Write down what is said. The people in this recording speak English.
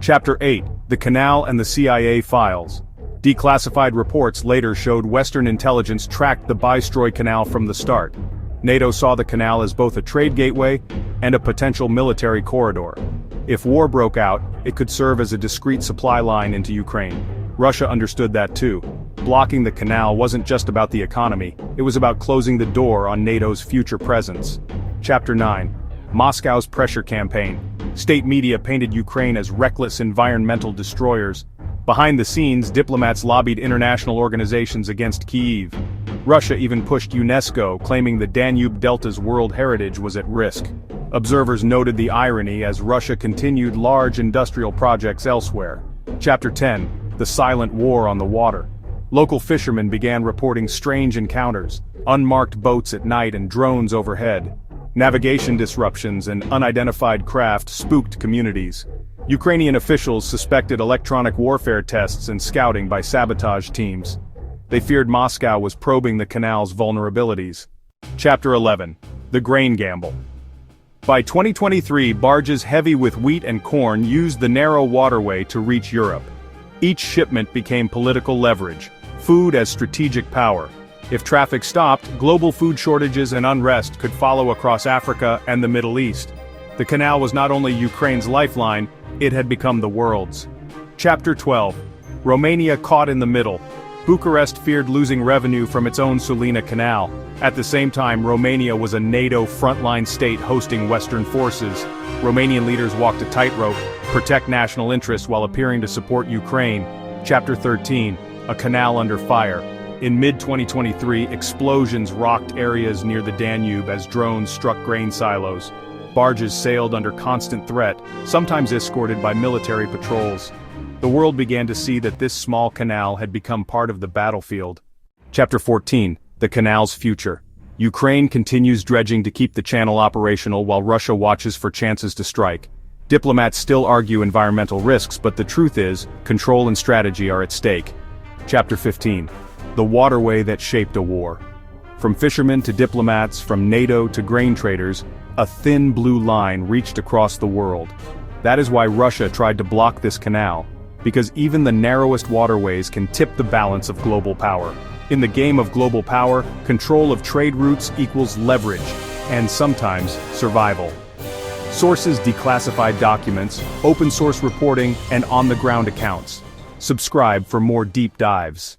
Chapter 8: The Canal and the CIA Files. Declassified reports later showed Western intelligence tracked the Bystroy Canal from the start. NATO saw the canal as both a trade gateway and a potential military corridor. If war broke out, it could serve as a discreet supply line into Ukraine. Russia understood that too. Blocking the canal wasn't just about the economy, it was about closing the door on NATO's future presence. Chapter 9: Moscow's Pressure Campaign. State media painted Ukraine as reckless environmental destroyers. Behind the scenes, diplomats lobbied international organizations against Kyiv. Russia even pushed UNESCO, claiming the Danube Delta's world heritage was at risk. Observers noted the irony as Russia continued large industrial projects elsewhere. Chapter 10: The Silent War on the Water. Local fishermen began reporting strange encounters, unmarked boats at night and drones overhead. Navigation disruptions and unidentified craft spooked communities. Ukrainian officials suspected electronic warfare tests and scouting by sabotage teams. They feared Moscow was probing the canal's vulnerabilities. Chapter 11: The Grain Gamble. By 2023, barges heavy with wheat and corn used the narrow waterway to reach Europe. Each shipment became political leverage, food as strategic power. If traffic stopped, global food shortages and unrest could follow across Africa and the Middle East. The canal was not only Ukraine's lifeline, it had become the world's. Chapter 12: Romania caught in the middle. Bucharest feared losing revenue from its own Sulina Canal. At the same time, Romania was a NATO frontline state hosting Western forces. Romanian leaders walked a tightrope, protect national interests while appearing to support Ukraine. Chapter 13: A Canal Under Fire. In mid-2023, explosions rocked areas near the Danube as drones struck grain silos. Barges sailed under constant threat, sometimes escorted by military patrols. The world began to see that this small canal had become part of the battlefield. Chapter 14: The Canal's Future. Ukraine continues dredging to keep the channel operational while Russia watches for chances to strike. Diplomats still argue environmental risks, but the truth is, control and strategy are at stake. Chapter 15: The Waterway That Shaped a War. From fishermen to diplomats, from NATO to grain traders, a thin blue line reached across the world. That is why Russia tried to block this canal, because even the narrowest waterways can tip the balance of global power. In the game of global power, control of trade routes equals leverage, and sometimes survival. Sources: declassified documents, open source reporting, and on-the-ground accounts. Subscribe for more deep dives.